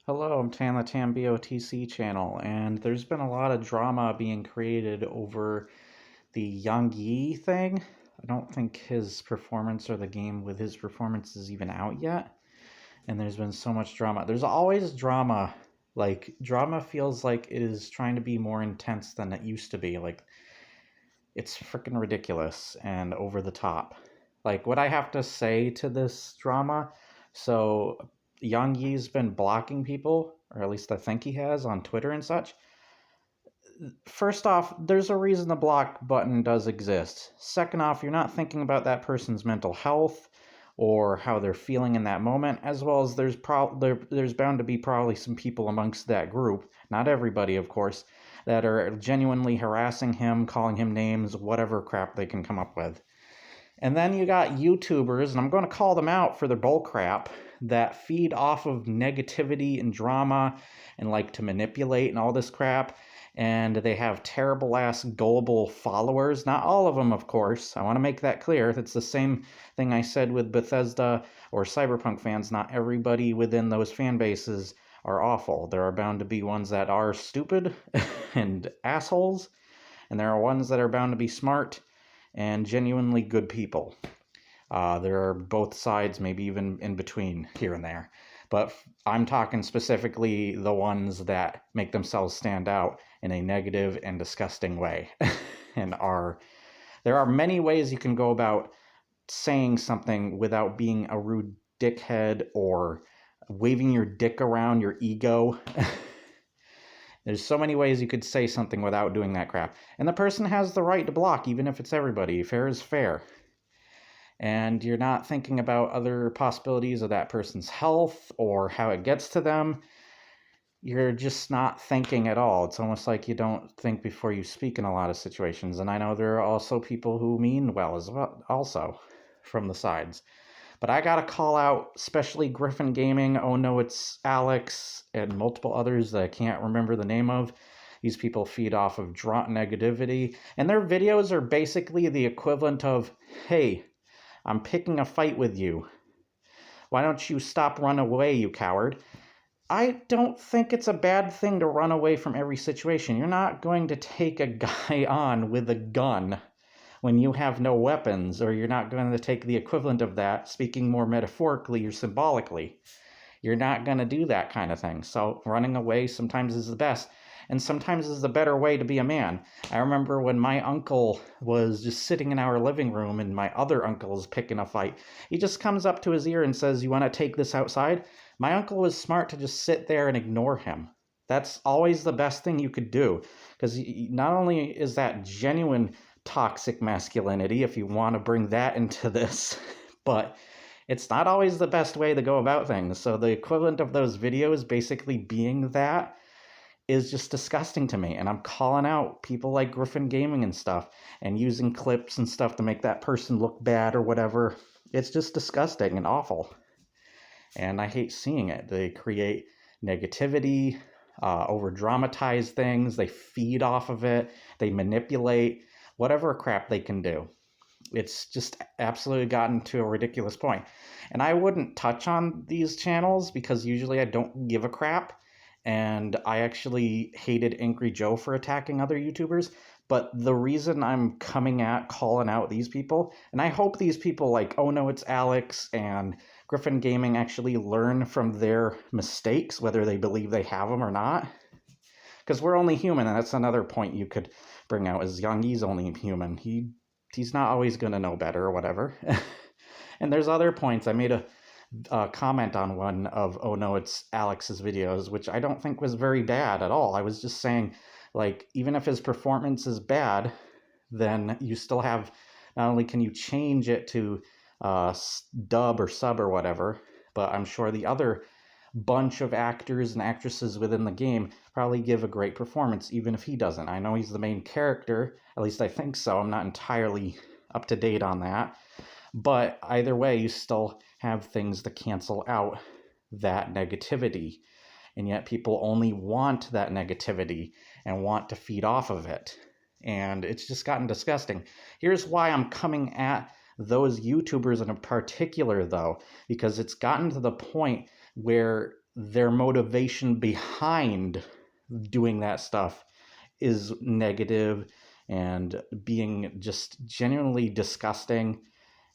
Hello, I'm Tan the Tan BOTC channel, and there's been a lot of drama being created over the YongYea thing. I don't think his performance or the game with his performance is even out yet, and there's been so much drama. There's always drama. Like, drama feels like it is trying to be more intense than it used to be. Like, it's freaking ridiculous and over the top. Like, what I have to say to this drama, so YongYea's been blocking people, or at least I think he has, on Twitter and such. First off, there's a reason the block button does exist. Second off, you're not thinking about that person's mental health or how they're feeling in that moment, as well as there's bound to be probably some people amongst that group, not everybody, of course, that are genuinely harassing him, calling him names, whatever crap they can come up with. And then you got YouTubers, and I'm going to call them out for their bull crap, that feed off of negativity and drama and like to manipulate and all this crap. And they have terrible ass gullible followers. Not all of them, of course. I want to make that clear. It's the same thing I said with Bethesda or Cyberpunk fans. Not everybody within those fan bases are awful. There are bound to be ones that are stupid and assholes, and there are ones that are bound to be smart and genuinely good people. There are both sides, maybe even in between here and there. But I'm talking specifically the ones that make themselves stand out in a negative and disgusting way. and there are many ways you can go about saying something without being a rude dickhead or waving your dick around your ego. There's so many ways you could say something without doing that crap. And the person has the right to block, even if it's everybody. Fair is fair. And you're not thinking about other possibilities of that person's health or how it gets to them. You're just not thinking at all. It's almost like you don't think before you speak in a lot of situations. And I know there are also people who mean well as well, also, from the sides. But I gotta call out, especially Griffin Gaming, Oh No It's Alex, and multiple others that I can't remember the name of. These people feed off of negativity, and their videos are basically the equivalent of, hey, I'm picking a fight with you. Why don't you stop run away, you coward? I don't think it's a bad thing to run away from every situation. You're not going to take a guy on with a gun when you have no weapons, or you're not going to take the equivalent of that, speaking more metaphorically or symbolically. You're not going to do that kind of thing. So running away sometimes is the best, and sometimes is the better way to be a man. I remember when my uncle was just sitting in our living room and my other uncle's picking a fight. He just comes up to his ear and says, "You want to take this outside?" My uncle was smart to just sit there and ignore him. That's always the best thing you could do, because not only is that genuine toxic masculinity, if you want to bring that into this, but it's not always the best way to go about things. So the equivalent of those videos basically being that is just disgusting to me. And I'm calling out people like Griffin Gaming and stuff, and using clips and stuff to make that person look bad or whatever. It's just disgusting and awful. And I hate seeing it. They create negativity, over dramatize things, they feed off of it, they manipulate, whatever crap they can do. It's just absolutely gotten to a ridiculous point. And I wouldn't touch on these channels because usually I don't give a crap. And I actually hated Angry Joe for attacking other YouTubers. But the reason I'm calling out these people, and I hope these people like Oh No It's Alex and Griffin Gaming actually learn from their mistakes, whether they believe they have them or not. Because we're only human, and that's another point you could bring out, is YongYea's only human. He's not always going to know better or whatever. And there's other points. I made a comment on one of Oh No It's Alex's videos, which I don't think was very bad at all. I was just saying, like, even if his performance is bad, then you still have, not only can you change it to dub or sub or whatever, but I'm sure the other bunch of actors and actresses within the game probably give a great performance, even if he doesn't. I know he's the main character, at least I think so. I'm not entirely up to date on that. But either way, you still have things to cancel out that negativity. And yet people only want that negativity and want to feed off of it. And it's just gotten disgusting. Here's why I'm coming at those YouTubers in particular, though, because it's gotten to the point where their motivation behind doing that stuff is negative and being just genuinely disgusting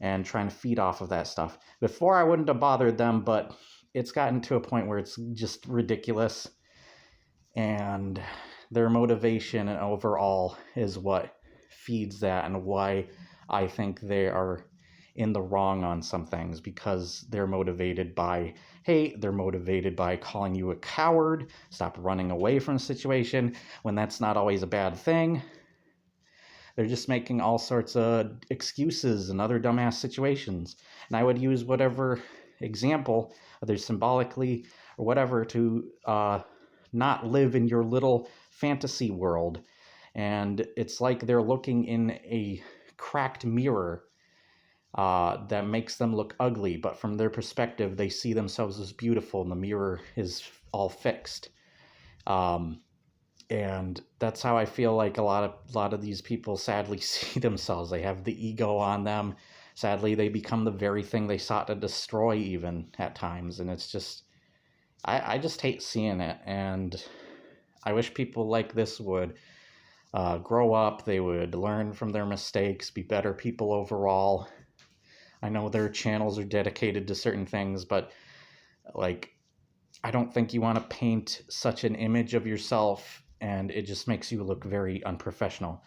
and trying to feed off of that stuff. Before, I wouldn't have bothered them, but it's gotten to a point where it's just ridiculous, and their motivation overall is what feeds that, and why I think they are in the wrong on some things, because they're motivated by hate, they're motivated by calling you a coward, stop running away from the situation, when that's not always a bad thing. They're just making all sorts of excuses and other dumbass situations. And I would use whatever example, whether symbolically or whatever, to not live in your little fantasy world. And it's like they're looking in a cracked mirror that makes them look ugly, but from their perspective, they see themselves as beautiful, and the mirror is all fixed. And that's how I feel like a lot of these people sadly see themselves. They have the ego on them. Sadly, they become the very thing they sought to destroy, even at times. And it's just, I just hate seeing it. And I wish people like this would grow up. They would learn from their mistakes, be better people overall. I know their channels are dedicated to certain things, but like, I don't think you want to paint such an image of yourself, and it just makes you look very unprofessional.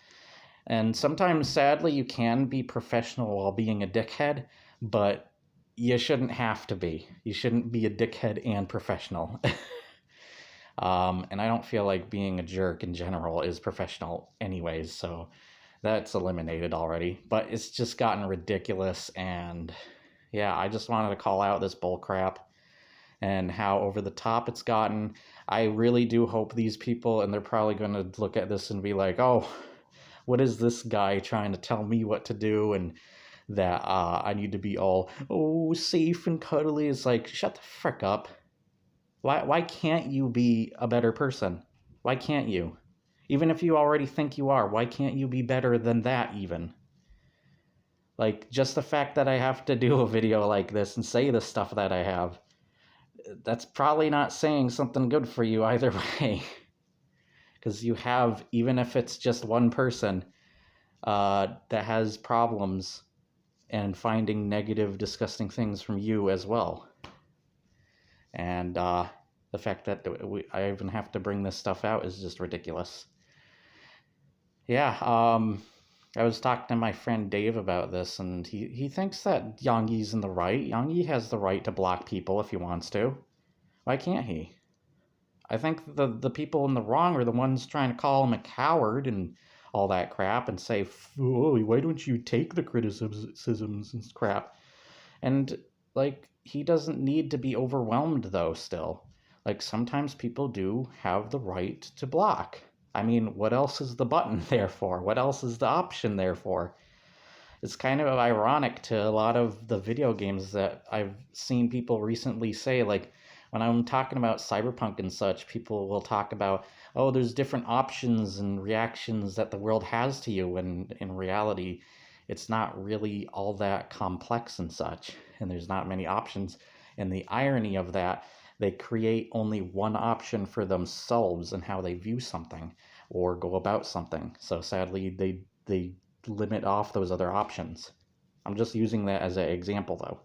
And sometimes, sadly, you can be professional while being a dickhead, but you shouldn't have to be. You shouldn't be a dickhead and professional. And I don't feel like being a jerk in general is professional anyways, so that's eliminated already. But it's just gotten ridiculous, and yeah, I just wanted to call out this bullcrap and how over the top it's gotten. I really do hope these people, and they're probably going to look at this and be like, oh, what is this guy trying to tell me what to do, and that I need to be all, oh, safe and cuddly. It's like, shut the frick up. Why can't you be a better person? Why can't you? Even if you already think you are, why can't you be better than that even? Like, just the fact that I have to do a video like this and say the stuff that I have, that's probably not saying something good for you either way. Because you have, even if it's just one person that has problems and finding negative, disgusting things from you as well. And the fact that I even have to bring this stuff out is just ridiculous. Yeah, I was talking to my friend Dave about this, and he thinks that YongYea's in the right. YongYea has the right to block people if he wants to. Why can't he? I think the people in the wrong are the ones trying to call him a coward and all that crap, and say, oh, why don't you take the criticisms and crap? And, like, he doesn't need to be overwhelmed, though, still. Like, sometimes people do have the right to block. I mean, what else is the button there for? What else is the option there for? It's kind of ironic to a lot of the video games that I've seen people recently say, like, when I'm talking about Cyberpunk and such, people will talk about, oh, there's different options and reactions that the world has to you, when in reality, it's not really all that complex and such, and there's not many options. And the irony of that, they create only one option for themselves and how they view something or go about something. So sadly, they limit off those other options. I'm just using that as an example, though.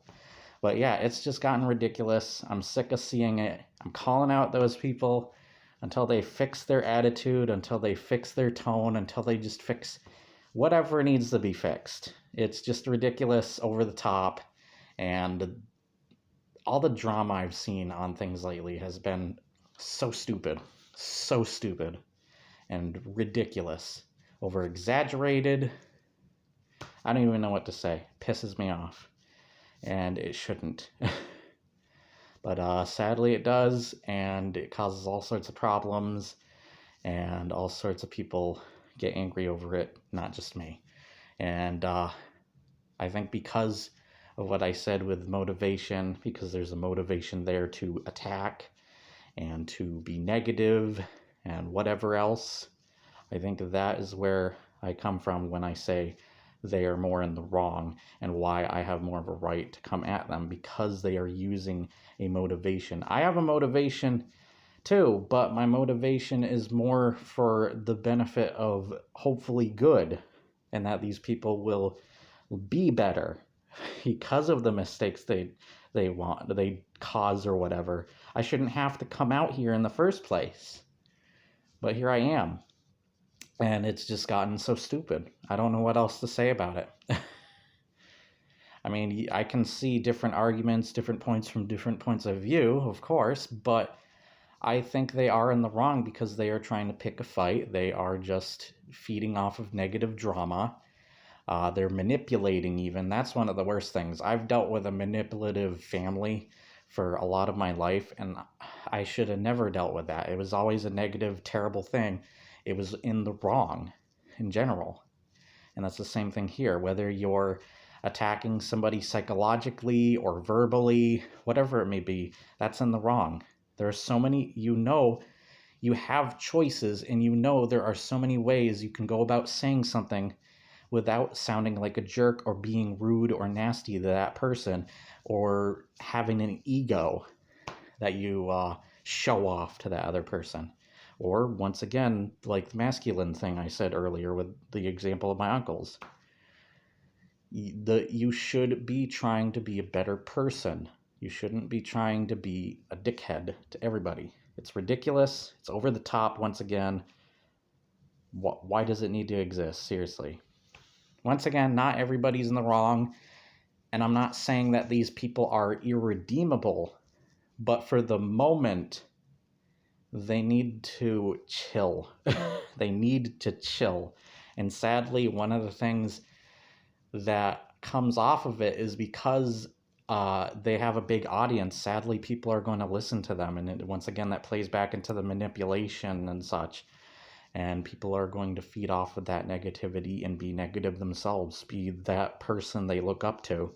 But yeah, it's just gotten ridiculous. I'm sick of seeing it. I'm calling out those people until they fix their attitude, until they fix their tone, until they just fix whatever needs to be fixed. It's just ridiculous, over the top, and all the drama I've seen on things lately has been so stupid, and ridiculous, over exaggerated. I don't even know what to say. It pisses me off, and it shouldn't. But sadly it does, and it causes all sorts of problems, and all sorts of people get angry over it, not just me. And I think because of what I said with motivation, because there's a motivation there to attack and to be negative and whatever else, I think that is where I come from when I say they are more in the wrong and why I have more of a right to come at them, because they are using a motivation. I have a motivation too, but my motivation is more for the benefit of hopefully good, and that these people will be better because of the mistakes they cause or whatever. I shouldn't have to come out here in the first place, but here I am, and it's just gotten so stupid. I don't know what else to say about it. I mean, I can see different arguments, different points from different points of view, of course, but I think they are in the wrong because they are trying to pick a fight. They are just feeding off of negative drama. They're manipulating even. That's one of the worst things. I've dealt with a manipulative family for a lot of my life, and I should have never dealt with that. It was always a negative, terrible thing. It was in the wrong in general. And that's the same thing here. Whether you're attacking somebody psychologically or verbally, whatever it may be, that's in the wrong. There are so many, you have choices, and there are so many ways you can go about saying something without sounding like a jerk or being rude or nasty to that person, or having an ego that you show off to that other person. Or, once again, like the masculine thing I said earlier with the example of my uncles. You should be trying to be a better person. You shouldn't be trying to be a dickhead to everybody. It's ridiculous. It's over the top, once again. Why does it need to exist? Seriously. Once again, not everybody's in the wrong, and I'm not saying that these people are irredeemable, but for the moment, they need to chill. They need to chill. And sadly, one of the things that comes off of it is because they have a big audience, sadly, people are going to listen to them. And once again, that plays back into the manipulation and such. And people are going to feed off of that negativity and be negative themselves, be that person they look up to.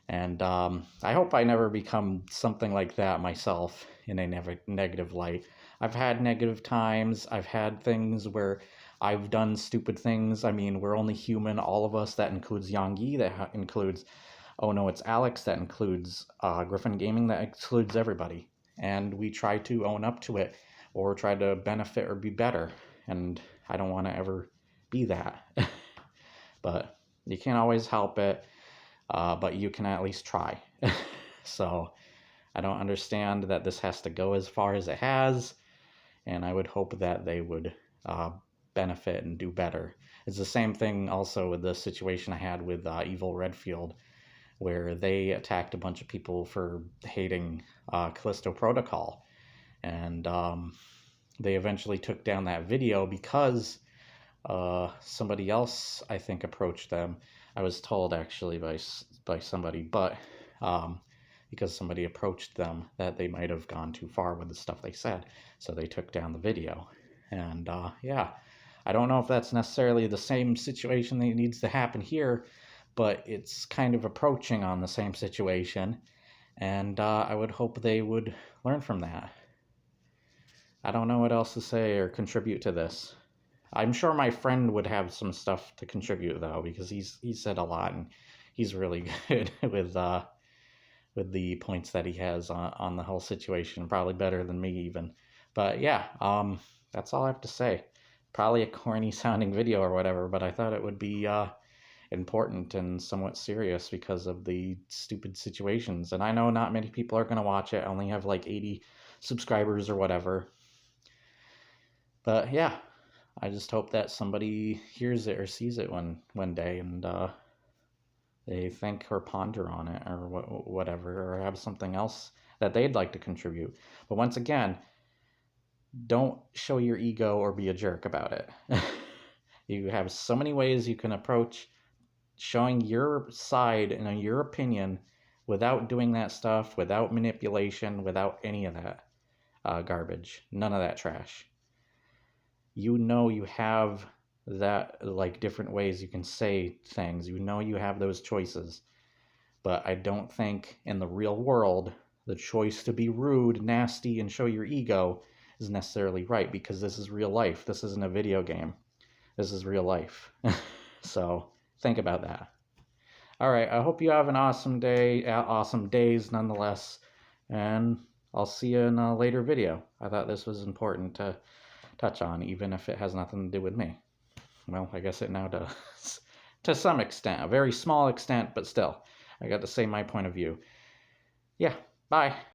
And I hope I never become something like that myself in a negative light. I've had negative times. I've had things where I've done stupid things. I mean, we're only human, all of us. That includes YongYea. That includes, oh no, it's Alex. That includes Griffin Gaming. That includes everybody. And we try to own up to it, or try to benefit or be better. And I don't want to ever be that. But you can't always help it. But you can at least try. So I don't understand that this has to go as far as it has, and I would hope that they would benefit and do better. It's the same thing also with the situation I had with Evil Redfield, where they attacked a bunch of people for hating Callisto Protocol, and they eventually took down that video because somebody else, I think, approached them. I was told actually by somebody, but because somebody approached them that they might have gone too far with the stuff they said, so they took down the video. And yeah, I don't know if that's necessarily the same situation that needs to happen here, but it's kind of approaching on the same situation, and I would hope they would learn from that. I don't know what else to say or contribute to this. I'm sure my friend would have some stuff to contribute though, because he's said a lot, and he's really good with the points that he has on the whole situation. Probably better than me even. But yeah, that's all I have to say. Probably a corny sounding video or whatever, but I thought it would be important and somewhat serious because of the stupid situations. And I know not many people are going to watch it. I only have like 80 subscribers or whatever. But yeah, I just hope that somebody hears it or sees it one day, and they think or ponder on it or whatever, or have something else that they'd like to contribute. But once again, don't show your ego or be a jerk about it. You have so many ways you can approach showing your side and your opinion without doing that stuff, without manipulation, without any of that garbage, none of that trash. You have that, like, different ways you can say things. You have those choices. But I don't think in the real world the choice to be rude, nasty, and show your ego is necessarily right, because this is real life. This isn't a video game. This is real life. So think about that. All right, I hope you have an awesome day, awesome days nonetheless, and I'll see you in a later video. I thought this was important to touch on, even if it has nothing to do with me. Well, I guess it now does. To some extent, a very small extent, but still. I got to say my point of view. Yeah, bye.